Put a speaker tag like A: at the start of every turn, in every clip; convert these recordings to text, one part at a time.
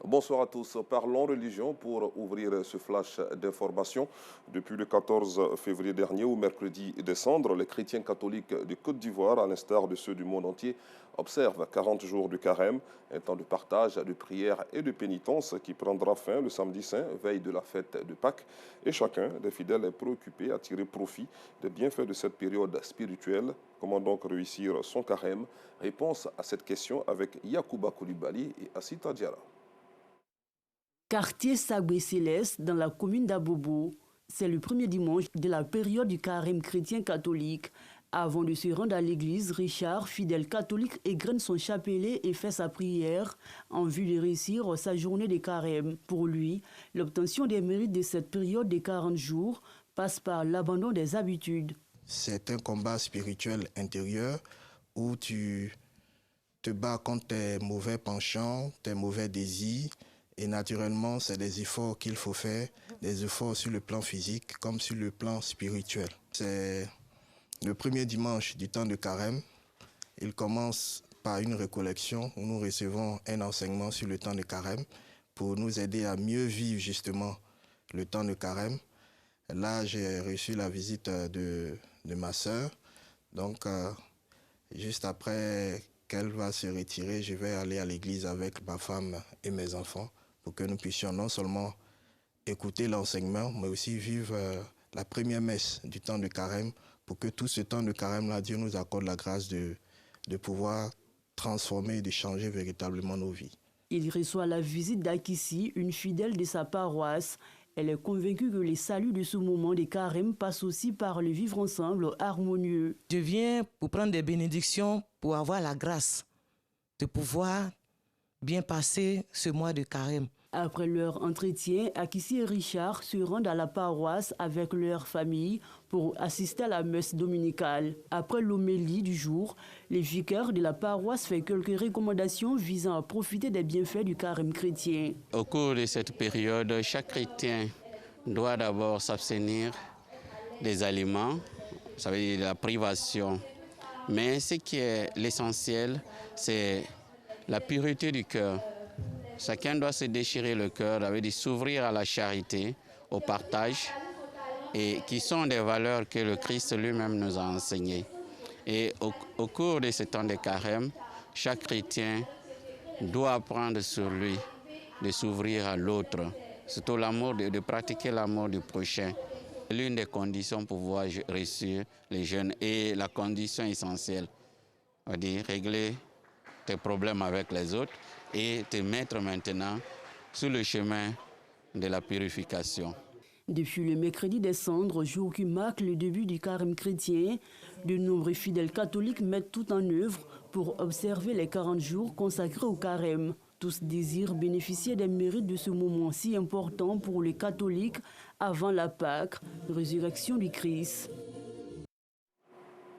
A: Bonsoir à tous. Parlons religion pour ouvrir ce flash d'information. Depuis le 14 février dernier au mercredi des Cendres, les chrétiens catholiques de Côte d'Ivoire, à l'instar de ceux du monde entier, observent 40 jours de carême, un temps de partage, de prière et de pénitence qui prendra fin le samedi saint, veille de la fête de Pâques. Et chacun des fidèles est préoccupé à tirer profit des bienfaits de cette période spirituelle. Comment donc réussir son carême? Réponse à cette question avec Yacouba Koulibaly et Assita Diarra.
B: Quartier Sagbé Céleste dans la commune d'Abobo. C'est le premier dimanche de la période du carême chrétien catholique. Avant de se rendre à l'église, Richard, fidèle catholique, égrène son chapelet et fait sa prière en vue de réussir sa journée de carême. Pour lui, l'obtention des mérites de cette période de 40 jours passe par l'abandon des habitudes.
C: C'est un combat spirituel intérieur où tu te bats contre tes mauvais penchants, tes mauvais désirs. Et naturellement, c'est des efforts qu'il faut faire, des efforts sur le plan physique comme sur le plan spirituel. C'est le premier dimanche du temps de carême. Il commence par une récollection où nous recevons un enseignement sur le temps de carême pour nous aider à mieux vivre justement le temps de carême. Là, j'ai reçu la visite de ma sœur. Donc, juste après qu'elle va se retirer, je vais aller à l'église avec ma femme et mes enfants, pour que nous puissions non seulement écouter l'enseignement, mais aussi vivre la première messe du temps de carême, pour que tout ce temps de carême-là, Dieu nous accorde la grâce de pouvoir transformer et de changer véritablement nos vies.
B: Il reçoit la visite d'Akissi, une fidèle de sa paroisse. Elle est convaincue que le salut de ce moment de carême passe aussi par le vivre ensemble harmonieux.
D: Je viens pour prendre des bénédictions, pour avoir la grâce de pouvoir bien passer ce mois de carême.
B: Après leur entretien, Akissi et Richard se rendent à la paroisse avec leur famille pour assister à la messe dominicale. Après l'homélie du jour, le vicaire de la paroisse fait quelques recommandations visant à profiter des bienfaits du carême chrétien.
E: Au cours de cette période, chaque chrétien doit d'abord s'abstenir des aliments, ça veut dire de la privation. Mais ce qui est l'essentiel, c'est la pureté du cœur. Chacun doit se déchirer le cœur, ça veut dire s'ouvrir à la charité, au partage, et qui sont des valeurs que le Christ lui-même nous a enseignées. Et au cours de ce temps de carême, chaque chrétien doit apprendre sur lui de s'ouvrir à l'autre, surtout l'amour, de pratiquer l'amour du prochain. L'une des conditions pour pouvoir réussir les jeunes et la condition essentielle, on va dire régler tes problèmes avec les autres et te mettre maintenant sur le chemin de la purification.
B: Depuis le mercredi des Cendres, jour qui marque le début du carême chrétien, de nombreux fidèles catholiques mettent tout en œuvre pour observer les 40 jours consacrés au carême. Tous désirent bénéficier des mérites de ce moment si important pour les catholiques avant la Pâque, résurrection du Christ.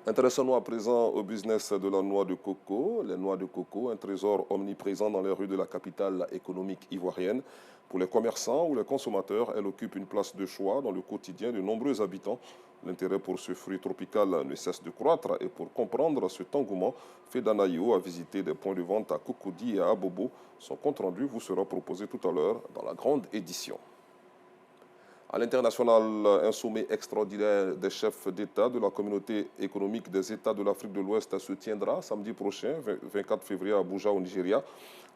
A: Intéressons-nous à présent au business de la noix de coco. Les noix de coco, un trésor omniprésent dans les rues de la capitale économique ivoirienne. Pour les commerçants ou les consommateurs, elle occupe une place de choix dans le quotidien de nombreux habitants. L'intérêt pour ce fruit tropical ne cesse de croître et pour comprendre cet engouement, Fedanayo a visité des points de vente à Cocody et à Abobo. Son compte-rendu vous sera proposé tout à l'heure dans la grande édition. À l'international, un sommet extraordinaire des chefs d'État de la communauté économique des États de l'Afrique de l'Ouest se tiendra samedi prochain, 24 février à Abuja, au Nigeria.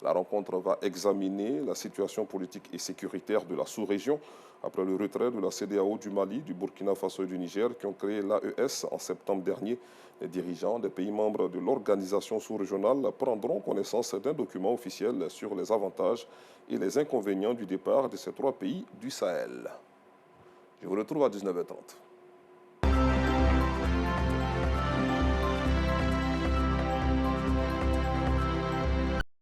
A: La rencontre va examiner la situation politique et sécuritaire de la sous-région après le retrait de la CEDEAO du Mali, du Burkina Faso et du Niger qui ont créé l'AES en septembre dernier. Les dirigeants des pays membres de l'organisation sous-régionale prendront connaissance d'un document officiel sur les avantages et les inconvénients du départ de ces trois pays du Sahel. Je vous retrouve à 19h30.